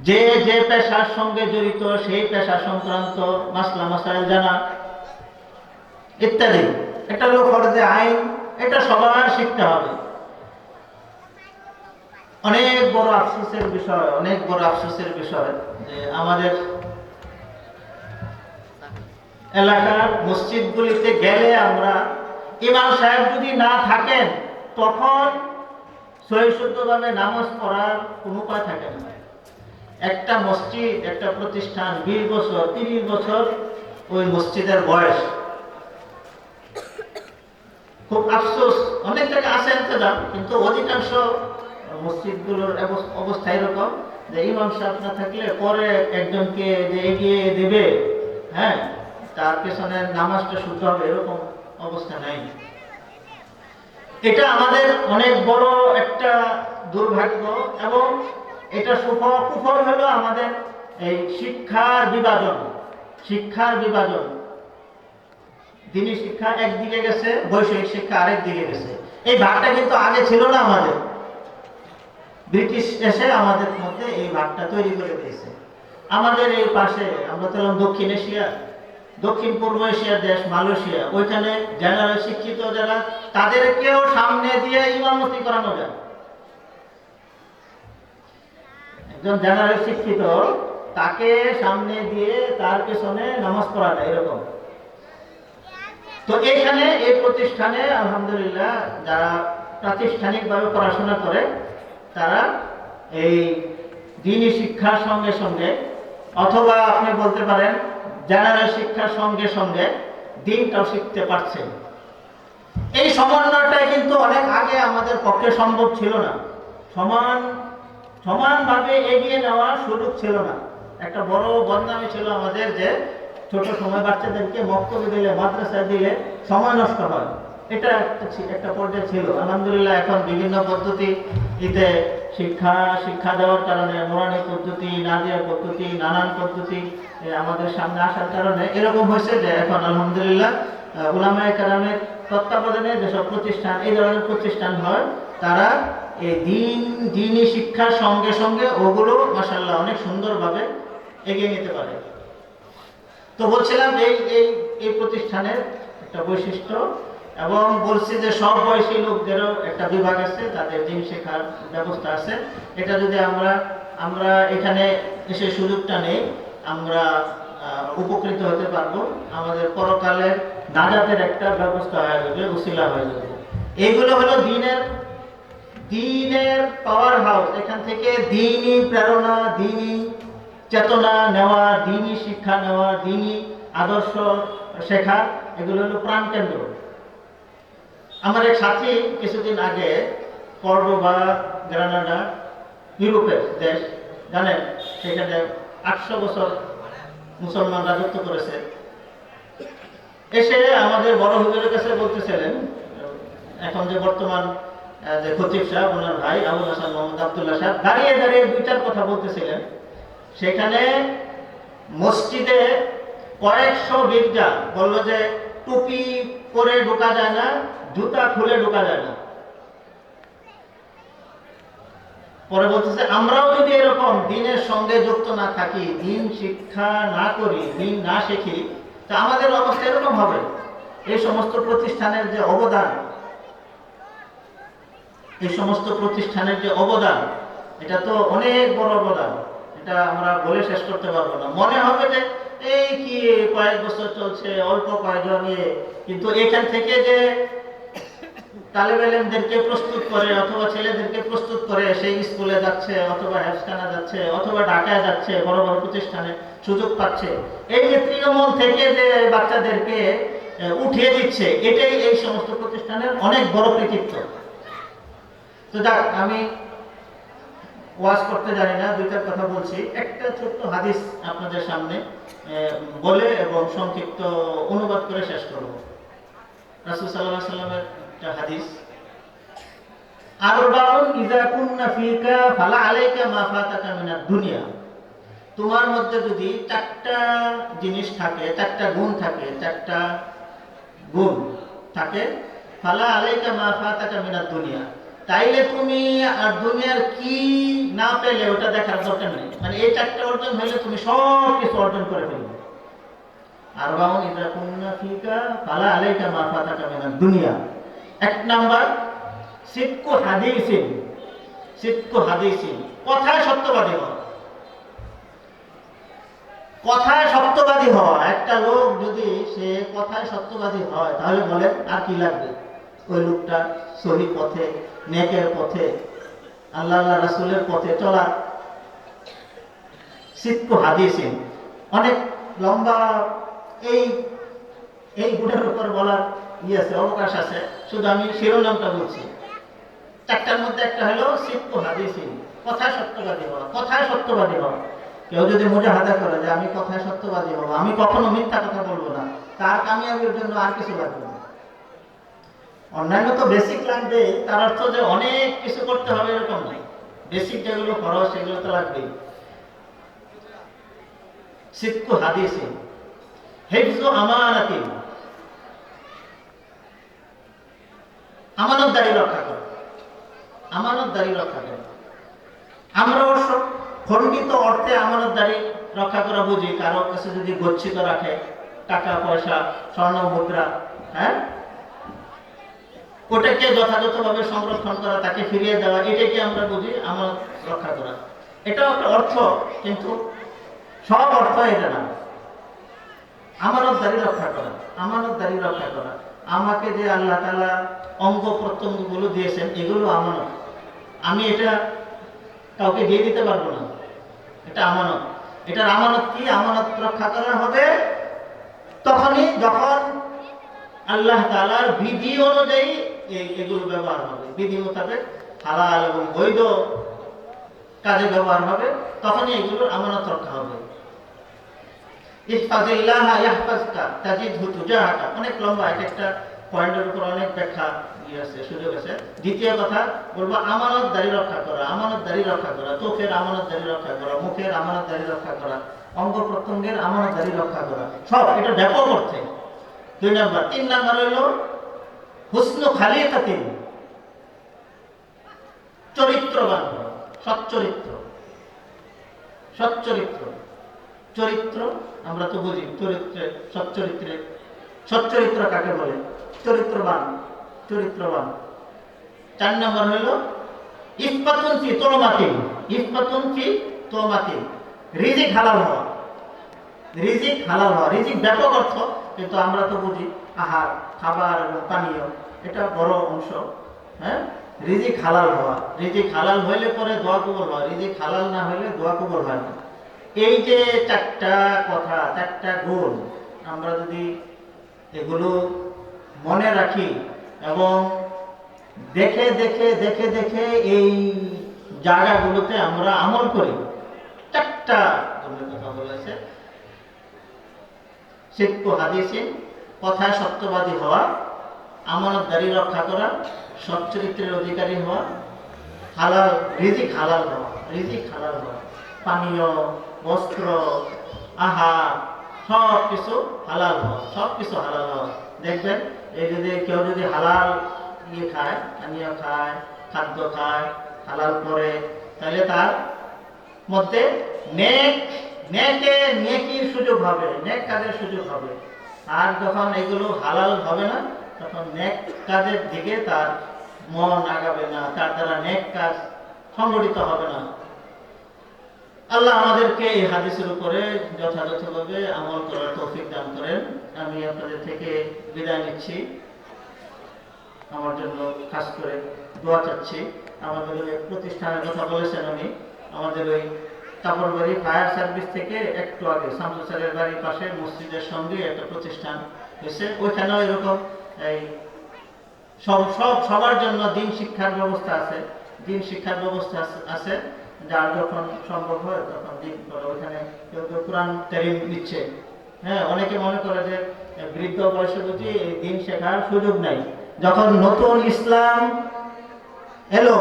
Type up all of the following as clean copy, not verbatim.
যে যে পেশার সঙ্গে জড়িত সেই পেশা সংক্রান্ত মাসলা মাসাইল জানা ইত্যাদি। এটা হলো ফরজে আইন, এটা সবার শিখতে হবে। অনেক বড় আফসোসের বিষয়, অনেক বড় আফসোসের বিষয় যে আমাদের এলাকার মসজিদগুলিতে গেলে আমরা ইমাম সাহেব যদি না থাকেন তখন সহিশুদ্ধভাবে নামাজ পড়ার কোনো উপায় থাকে না। একটা মসজিদ, একটা প্রতিষ্ঠান 20 বছর 30 বছর ওই মসজিদের বয়স। খুব আফসোস, অনেক জায়গায় আছে ইন্তজাম, কিন্তু অধিকাংশ মসজিদগুলোর অবস্থা এরকম যে ইমাম সাহেব না থাকলে পরে একজনকে যে এগিয়ে দেবে, হ্যাঁ, তার পেছনে নামাজটা শুদ্ধ হবে, এরকম অবস্থা নাই। এটা আমাদের অনেক বড় একটা দুর্ভাগ্য, এবং এটা কুফল হলো আমাদের এই শিক্ষার বিভাজন। শিক্ষার বিভাজন, দিনী শিক্ষা একদিকে গেছে, বৈষয়িক শিক্ষা আরেক দিকে গেছে। এই ভাগটা কিন্তু আগে ছিল না আমাদের। ব্রিটিশ এসে আমাদের মধ্যে এই ভাগটা তৈরি করে দিয়েছে। আমাদের এই পাশে আমরা তো দক্ষিণ এশিয়া, দক্ষিণ পূর্ব এশিয়ার দেশ মালয়েশিয়া, ওইখানে জেনারেল শিক্ষিত যারা, তাদেরকেও সামনে দিয়ে ইমামতি করানো যায়। একজন জেনারেল শিক্ষিত, তাকে সামনে দিয়ে তার পেছনে নামাজ পড়া যায়, এরকম। তো এখানে এই প্রতিষ্ঠানে আলহামদুলিল্লাহ যারা প্রাতিষ্ঠানিকভাবে পড়াশোনা করে, তারা এই দ্বীনি শিক্ষার সঙ্গে সঙ্গে, অথবা আপনি বলতে পারেন জেনারেল শিক্ষার সঙ্গে সঙ্গে দ্বীনটাও শিখতে পারছেন। এই সমন্বয়টাই কিন্তু অনেক আগে আমাদের পক্ষে সম্ভব ছিল না। সমানভাবে এগিয়ে নেওয়ার সুযোগ ছিল না। একটা বড় বদনামি ছিল আমাদের যে ছোট সময় বাচ্চাদেরকে মক্তবে দিলে, মাদ্রাসায় দিলে সময় নষ্ট হয়। এটা একটা পর্যায়ে ছিল। আলহামদুলিল্লাহ এখন বিভিন্ন পদ্ধতিতে শিক্ষা দেওয়ার কারণে, নুরানি পদ্ধতি, নাদিয়া পদ্ধতি, নানান পদ্ধতি আমাদের সামনে আসার কারণে এরকম হয়েছে যে এখন আলহামদুলিল্লাহ উলামায়ে কেরামের তত্ত্বাবধানে যেসব প্রতিষ্ঠান, এই ধরনের প্রতিষ্ঠান হয়, তারা এই দ্বীনি শিক্ষার সঙ্গে সঙ্গে ওগুলো মাশাআল্লাহ অনেক সুন্দরভাবে এগিয়ে নিতে পারে। তো বলছিলাম এই এই এই প্রতিষ্ঠানের একটা বৈশিষ্ট্য, এবং বলছি যে সব বয়সী লোকদেরও একটা বিভাগ আছে, তাদের দ্বীন শেখার ব্যবস্থা আছে। এটা যদি আমরা এখানে এসে সুযোগটা নেই, আমরা উপকৃত হতে পারবো। আমাদের পরকালের নাজাতের একটা ব্যবস্থা হয়ে যাবে, উসিলা হয়ে যাবে। এইগুলো হলো দ্বীনের পাওয়ার হাউস। এখান থেকে দ্বীনি প্রেরণা, দ্বীনি চেতনা নেওয়া, দ্বীনি শিক্ষা নেওয়া, দ্বীনি আদর্শ শেখা, এগুলো হলো প্রাণকেন্দ্র। আমার এক সাথী কিছুদিন আগে কর্ডোবা, গ্রানাডা, ইউরোপের দেশ, জানেন, সেখানে 800 বছর মুসলমান রাজত্ব করেছে। এসে আমাদের বড় হুজুরের কাছে বলতেছিলেন, এখন যে বর্তমান যে খতিব সাহেব, ওনার ভাই আবুল হাসান মোহাম্মদ আব্দুল্লাহ সাহেব, দাঁড়িয়ে দাঁড়িয়ে 2-4 কথা বলতেছিলেন। সেখানে মসজিদে কয়েকশো গির্জা বলল যে টুপি পরে ঢোকা যায় না, জুতা খুলে ঢোকা যায় না। পরে বলতেছে আমরাও যদি এরকম দ্বীনের সঙ্গে যুক্ত না থাকি, দ্বীন শিক্ষা না করি, দ্বীন না শিখি, তা আমাদের অবস্থা এরকম হবে। এই সমস্ত প্রতিষ্ঠানের যে অবদান, এই সমস্ত প্রতিষ্ঠানের যে অবদান, এটা তো অনেক বড় অবদান। এটা আমরা বলে শেষ করতে পারবো না। মনে হবে যে এই কি কয়েক বছর চলছে, অল্প কয়েকজন ইয়ে, কিন্তু এখান থেকে যে তালেব ইলমদেরকে প্রস্তুত করে, অথবা ছেলেদেরকে প্রস্তুত করে সেই স্কুলে যাচ্ছে, অথবা হেফজখানা যাচ্ছে, অথবা ঢাকায় যাচ্ছে, বড় বড় প্রতিষ্ঠানে সুযোগ পাচ্ছে, এই যে তৃণমূল থেকে যে বাচ্চাদেরকে উঠিয়ে দিচ্ছে, এটাই এই সমস্ত প্রতিষ্ঠানের অনেক বড় কৃতিত্ব। তো যাক, আমি ওয়াজ করতে জানি না, 2-4 কথা বলছি। একটা ছোট্ট হাদিস আপনাদের সামনে বলে এবং সংক্ষিপ্ত অনুবাদ করে শেষ করব। রাসূল সাল্লাল্লাহু আলাইহি ওয়াসাল্লামের একটা হাদিস, আরবাউন ইযা কুননা ফিকা ফালা আলাইকা মা ফাতাকা মিনাদ দুনিয়া। তোমার মধ্যে যদি 4টা জিনিস থাকে, 4টা গুণ থাকে, 4টা গুণ থাকে, ফালা আলাইকা মা ফাতাকা মিনাদ দুনিয়া, তাইলে তুমি আর দুনিয়ার কি না পেলে ওটা দেখার দরকার নেই। মানে এই চারটা অর্জন হইলে তুমি সব কিছু অর্জন করে ফেলবে। আর বাউন ইদা কুন্না ফিকা ফালা আলাইকা মা ফাতাকা মিনাদ দুনিয়া। এক নাম্বার সিদকু হাদিসিন। সিদকু হাদিসিন, কথায় সত্যবাদী হওয়া। কথায় সত্যবাদী হওয়া। একটা লোক যদি সে কথায় সত্যবাদী হয় তাহলে বলেন আর কি লাগবে? ওই লোকটা সহি পথে, নেকের পথে, আল্লাহ রাসূলের পথে চলা। সিদকু হাদিসিন অনেক লম্বা, এই এই গুণের উপর বলার আছে, অবকাশ আছে, শুধু আমি শিরোনামটা বলছি। চারটার মধ্যে একটা হলো সিদকু হাদিসিন, কথায় সত্যবাদী হওয়া। কথায় সত্যবাদী হওয়া। কেউ যদি মুজাহাদা করে যে আমি কথায় সত্যবাদী হবো, আমি কখনো মিথ্যা কথা বলবো না, তার কামিয়াবির জন্য আর কিছু লাগবে না। অন্যান্য তো বেসিক লাগবে, তার অর্থ যে অনেক কিছু করতে হবে এরকম নাই। বেসিক যেগুলো খরচ সেগুলো তো লাগবেই। সিদকু হাদিসিন, হিফজু আমানাতিন, আমানতদারি রক্ষা করে। আমানতদারি রক্ষা করে। আমরা অবশ্য খণ্ডিত অর্থে আমানতদারি রক্ষা করা বুঝি। কারো কাছে যদি গচ্ছিত রাখে টাকা পয়সা, স্বর্ণ মুদ্রা, হ্যাঁ, ওটাকে যথাযথভাবে সংরক্ষণ করা, তাকে ফিরিয়ে দেওয়া, এটাকে আমরা বুঝি আমানত রক্ষা করা। এটাও একটা অর্থ, কিন্তু সব অর্থ এটা না। আমানতদারি রক্ষা করা, আমানতদারি রক্ষা করা। আমাকে যে আল্লাহ তাআলা অঙ্গ প্রত্যঙ্গগুলো দিয়েছেন এগুলো আমানত। আমি এটা কাউকে দিয়ে দিতে পারবো না, এটা আমানত। এটার আমানত কি? আমানত রক্ষা করা হবে তখনই যখন আল্লাহ তাআলার বিধি অনুযায়ী এগুলো ব্যবহার হবে, বিধি মোতাবেক হালাল এবং বৈধ কাজে ব্যবহার হবে, তখনই এগুলোর আমানত রক্ষা হবে। ইহফাজিল্লাহ ইয়াহফাজকা তাজিদহু তুজাহাকা, অনেক লম্বা, এক একটা পয়েন্টের উপর অনেক ব্যাখ্যা আছে, সুযোগ আছে। দ্বিতীয় কথা বলবো আমানতদারি রক্ষা করা। আমানতদারি রক্ষা করা, চোখের আমানতদারি রক্ষা করা, মুখের আমানতদারি রক্ষা করা, অঙ্গ প্রত্যঙ্গের আমানতদারি রক্ষা করা, সব এটা ব্যাপক অর্থে। 2 নাম্বার। 3 নাম্বার হলো হুসনু খালিকাতিন, চরিত্রবান হওয়া, সচ্চরিত্র। সচ্চরিত্র, চরিত্র আমরা তো বুঝি, চরিত্রে সচ্চরিত্রে, সচ্চরিত্র কাকে বলে? চরিত্রবান, চরিত্রবান। 4 নম্বর হলো ইফাতুন ফি তুমাতিন। ইফাতুন ফি তুমাতিন, রিজিক হালাল হওয়া। রিজিক হালাল হওয়া, রিজিক ব্যাপক অর্থ, কিন্তু আমরা তো বুঝি আহার, খাবার এবং পানীয়, এটা বড় অংশ। হ্যাঁ, রিজিক হালাল হওয়া। রিজিক হালাল হইলে পরে দোয়া কবুল হয়, রিজিক হালাল না হইলে দোয়া কবুল হয় না। এই যে 4টা কথা, 4টা গুণ, আমরা যদি এগুলো মনে রাখি এবং দেখে দেখে দেখে দেখে এই জায়গাগুলোতে আমরা আমল করি। 4টা গুণের কথা বলেছে। সিদকু হাদিসিন, কথায় সত্যবাদী হওয়া, আমানতদারি রক্ষা করা, সচ্চরিত্রের অধিকারী হওয়া, হালাল, রিজিক হালাল হওয়া। রিজিক হালাল হওয়া, পানীয়, বস্ত্র, আহার, সব কিছু হালাল হওয়া, সব কিছু হালাল হওয়া। দেখবেন এই যদি কেউ যদি হালাল খায়, পানীয় খায়, খাদ্য খায়, হালাল করে, তাহলে তার মধ্যে নেকির সুযোগ হবে, নেক কাজের সুযোগ হবে। আর যখন এগুলো হালাল হবে না, তখন নেক কাজের দিকে তার মন আগাবে না, তার দ্বারা নেক কাজ সংগঠিত হবে না। আল্লাহ আমাদেরকে এই হাদিসের উপরে যথাযথভাবে আমল করার তৌফিক দান করেন। আমি আপনাদের থেকে বিদায় নিচ্ছি। আমার জন্য খাস করে দোয়া চাচ্ছি। আমাদের ওই প্রতিষ্ঠানের কথা বলেছেন উনি, আমাদের ওই কাপড়বাড়ি ফায়ার সার্ভিস থেকে একটু আগে শামসুল স্যারের বাড়ির পাশে মসজিদের সঙ্গে একটা প্রতিষ্ঠান হয়েছে। ওইখানেও এরকম এই সবার জন্য দিন শিক্ষার ব্যবস্থা আছে। দিন শিক্ষার ব্যবস্থা আছে, যার যখন সম্ভব হয় তখন দিন করে ওইখানে কেউ কেউ কোরআন কারীম নিচ্ছে। হ্যাঁ, অনেকে মনে করে যে বৃদ্ধ বয়সে বুঝি এই দিন শেখার সুযোগ নাই। যখন নতুন ইসলাম এলো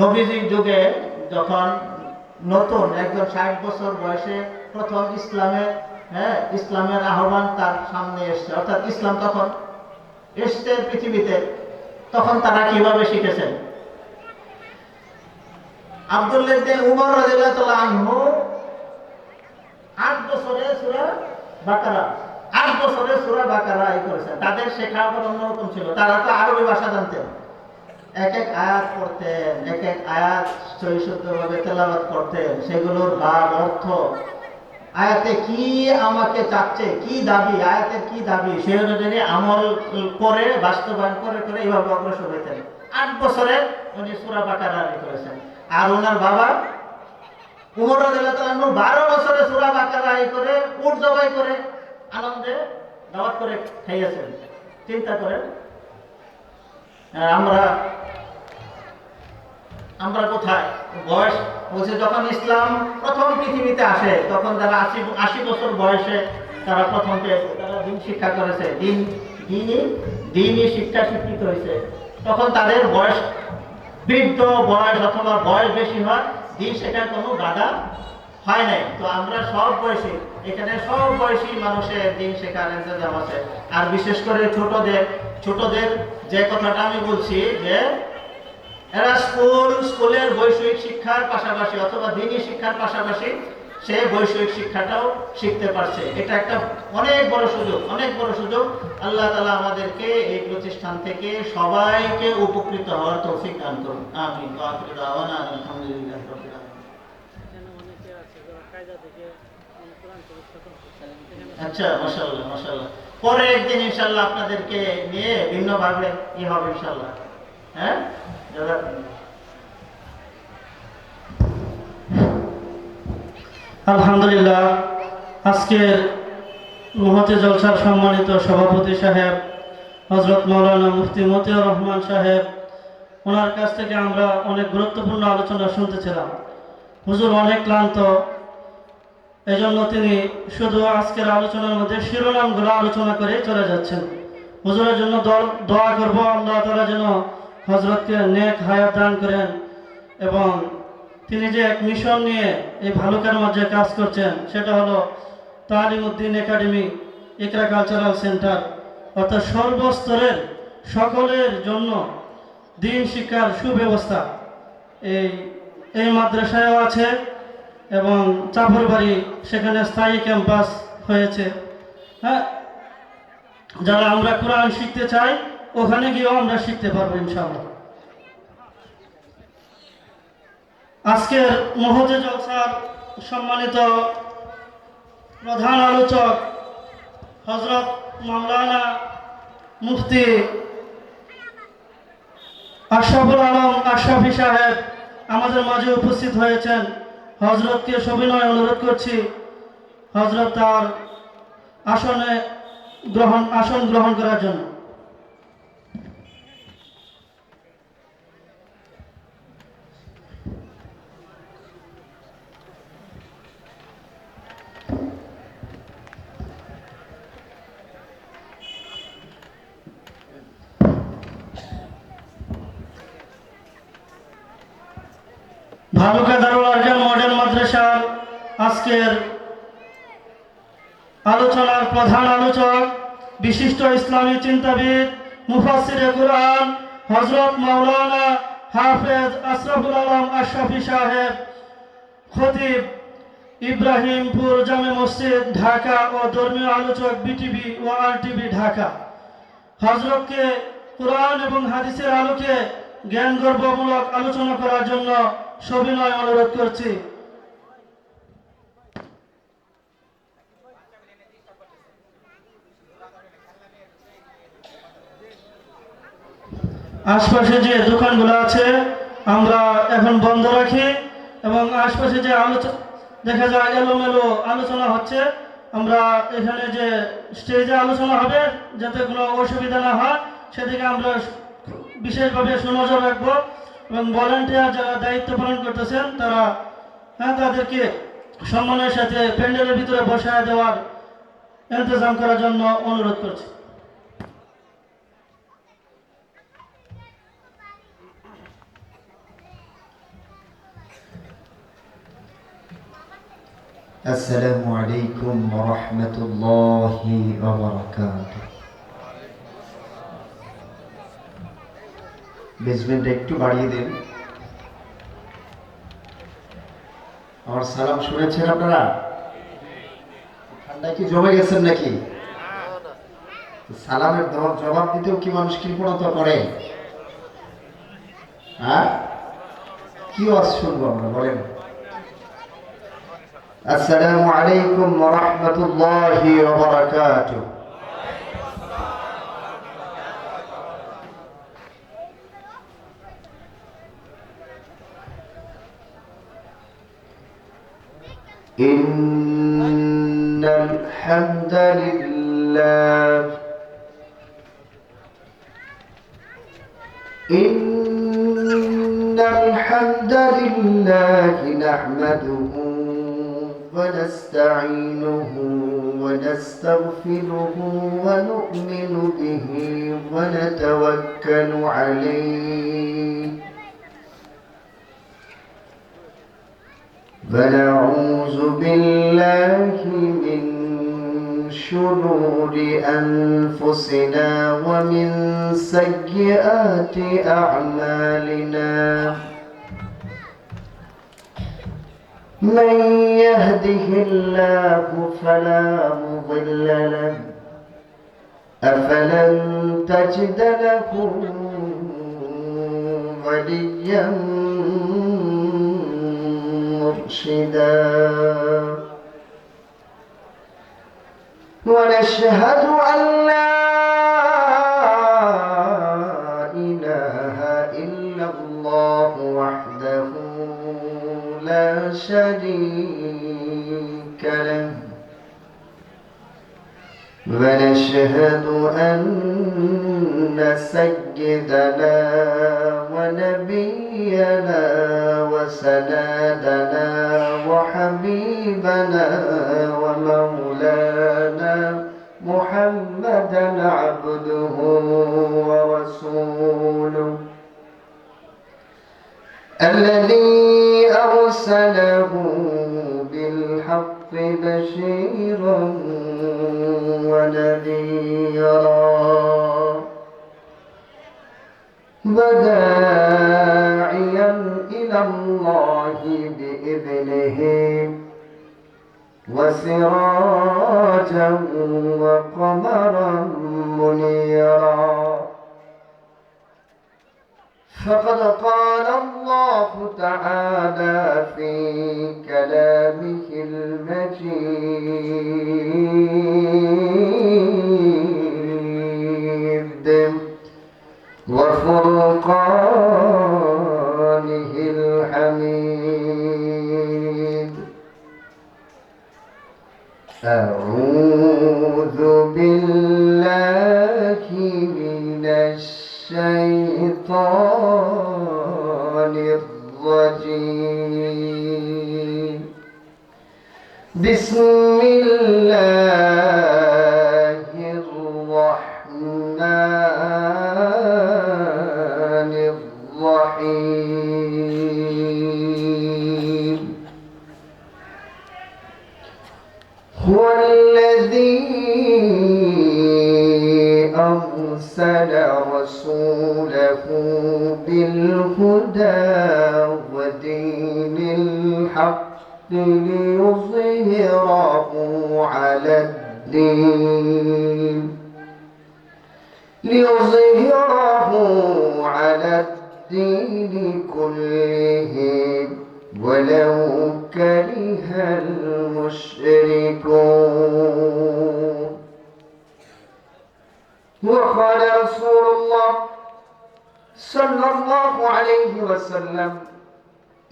নবীজির যুগে, যখন নতুন একজন 60 বছর বয়সে প্রথম ইসলামের আহ্বান তার সামনে এসছে, অর্থাৎ ইসলাম তখন এসছে পৃথিবীতে। তখন তারা কিভাবে শিখেছেন? আব্দুল্লাহ ইবনে উমর রাদিয়াল্লাহু আনহু 8 বছরে সূরা বাকারা 8 বছরে সূরা বাকারা করেছেন। তাদের শেখা আবার অন্যরকম ছিল। তারা তো আরবি ভাষা জানতেন। এক এক আয়াত পড়তেন, এক এক আয়াত সহিষ্ণুভাবে তেলাওয়াত করতেন, সেগুলোর ভাব অর্থ, আয়াতে কি আমাকে চাচ্ছে, কি দাবি, আয়াতের কি দাবি, সেই অনুযায়ী আমল করে বাস্তবায়ন করে করে এইভাবে অগ্রসর হইতেন। 8 বছরে উনি সূরা বাকারা করেছেন। আর ওনার বাবা উমর রাদিয়াল্লাহু আনহু 12 বছরে সূরা বাকারা করে উট জবাই করে আনন্দে দাওয়াত করে খাইয়েছেন। চিন্তা করেন আমরা আমরা কোথায়? বয়স বলছে যখন ইসলাম প্রথম পৃথিবীতে আসে তখন যারা 80 বছর বয়সে তারা প্রথম পেয়েছে, তারা দিন শিক্ষা করেছে, দিনই শিক্ষা শিক্ষিত হয়েছে। তখন তাদের বয়স বৃদ্ধ বয়স অথবা বয়স বেশি হয়, দিন শেখার কোনো বাধা হয় নাই। তো আমরা সব বয়সী, এখানে সব বয়সী মানুষের দিন শেখার ইন্তজাম আছে। আর বিশেষ করে ছোটদের যে কথাটা আমি বলছি যে এরা স্কুলের বৈষয়িক শিক্ষার পাশাপাশি অথবা দিনী শিক্ষার পাশাপাশি সে বৈষয়িক শিক্ষাটাও শিখতে পারছে। এটা একটা অনেক বড় সুযোগ। আল্লাহ তাআলা আমাদেরকে এই প্রতিষ্ঠান থেকে সবাইকে উপকৃত হওয়ার তৌফিক দান করুন। আমিন। ওয়া আখিরু দাওয়ানা আলহামদুলিল্লাহি রাব্বিল আলামিন। আচ্ছা, মাশাআল্লাহ। পরে একদিন ইনশাআল্লাহ আপনাদেরকে নিয়ে ভিন্নভাবে কি হবে ইনশাআল্লাহ। হ্যাঁ, আলহামদুলিল্লাহ। আজকের মুহূর্তে জলসার সম্মানিত সভাপতি সাহেব হযরত মাওলানা মুফতি মতিউর রহমান সাহেব, ওনার কাছ থেকে আমরা অনেক গুরুত্বপূর্ণ আলোচনা শুনতেছিলাম। হুজুর অনেক ক্লান্ত, এজন্য তিনি শুধু আজকের আলোচনার মধ্যে শিরোনামগুলো আলোচনা করে চলে যাচ্ছেন। হুজুরের জন্য দোয়া করব, আল্লাহ তাআলা যেন হযরতকে নেক হায়াত দান করেন এবং তিনি যে এক মিশন নিয়ে এই ভালুকার মাঝে কাজ করছেন, সেটা হলো তালিমউদ্দিন একাডেমি ইকরা কালচারাল সেন্টার, অর্থাৎ সর্বস্তরের সকলের জন্য দিন শিক্ষার সুব্যবস্থা এই মাদ্রাসায়ও আছে এবং চাপরবাড়ি সেখানে স্থায়ী ক্যাম্পাস হয়েছে। হ্যাঁ, যারা আমরা কোরআন শিখতে চাই ওখানে গিয়েও আমরা শিখতে পারবো ইনশাআল্লাহ। আজকের মুহূর্তে জলসার সম্মানিত প্রধান আলোচক হযরত মাওলানা মুফতি আশরাফুল আলম আশরাফি সাহেব আমাদের মাঝে উপস্থিত হয়েছেন। হযরতকে সবিনয় অনুরোধ করছি হযরত তার আসন গ্রহণ করার জন্য। ভালুকা দারুল আরকাম মডেল মাদ্রাসার আজকের আলোচনার প্রধান আলোচক বিশিষ্ট ইসলামী চিন্তাবিদ মুফাসসিরে কুরআন হযরত মাওলানা হাফেজ আশরাফুল আলম আশরাফি সাহেব, খতিব ইব্রাহিমপুর জামে মসজিদ ঢাকা ও ধর্মীয় আলোচক বিটিভি ও আরটিভি ঢাকা। হযরতকে কুরআন এবং হাদিসের আলোকে জ্ঞান গর্বমূলক আলোচনা করার জন্য সবিনয় অনুরোধ করছি। আশপাশে যে দোকানগুলো আছে আমরা এখন বন্ধ রাখি এবং আশপাশে যে দেখা যায় এলোমেলো আলোচনা হচ্ছে, আমরা এখানে যে স্টেজে আলোচনা হবে যাতে কোনো অসুবিধা না হয় সেদিকে আমরা বিশেষভাবে সুনজর রাখবো এবং ভলান্টিয়ার যারা দায়িত্ব পালন করতেছেন তারা তাদেরকে সম্মানের সাথে প্যান্ডেলের ভিতরে বসায় দেওয়ার ইন্তজাম করার জন্য অনুরোধ করছি। السلام عليكم ورحمة الله وبركاته. বেসমেন্টটা একটু বাড়িয়ে দিন। আমার সালাম শুনেছেন আপনারা? ঠান্ডায় কি জমে গেছেন নাকি? সালামের জবাব দিতেও কি মানুষ কৃপণতা করে? হ্যাঁ, কি ওয়াজ শুনবো আমরা, বলেন? আসসালামু আলাইকুম ওয়া রাহমাতুল্লাহি ওয়া বারাকাতুহু। ইন্নাল হামদালিল্লাহ ইন্নাল হামদালিল্লাহি নাহমাদুহু ونستعينه ونستغفره ونؤمن به ونتوكل عليه ونعوذ بالله من شرور أنفسنا ومن سيئات أعمالنا من يهده الله فلا مضل له أفلن تجد له وليا مرشدا ونشهد أن لا إله إلا الله وحده لا شريك له ونشهد أن سيدنا ونبينا وسندنا وحبيبنا ومولانا محمدا عبده ورسوله الذي أرسله بالحق بشيرا ونذيرا وداعيا إلى الله بإذنه وسراجا وقمرا منيرا فقد قال الله تعالى في كلامه المجيد وفرقانه الحميد أعوذ بالله من الشيطان الرجيم بسم الله الرحمن الرحيم هو الذي أرسل رسوله بالهدى ودين الحق ليظهره على الدين كله ولو كره المشركون وقال رسول الله صلى الله عليه وسلم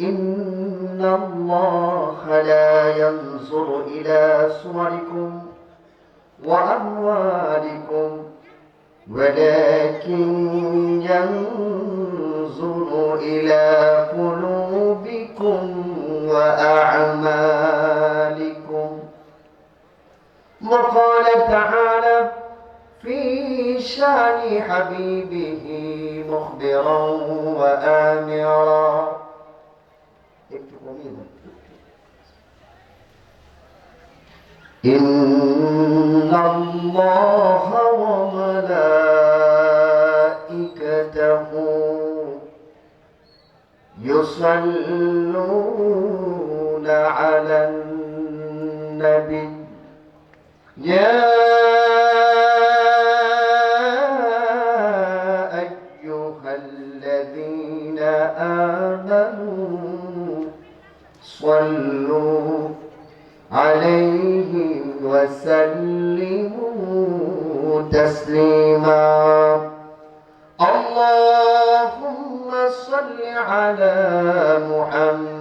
إن الله لا ينظر إلى صوركم وأموالكم ولكن ينظر إلى قلوبكم وأعمالكم وقال تعالى في شان حبيبه مخبرا وآمرا إن الله وملائكته يصلون على النبي يا أيها الذين آمنوا صلوا عليه وسلموا تسليما اللهم صل على محمد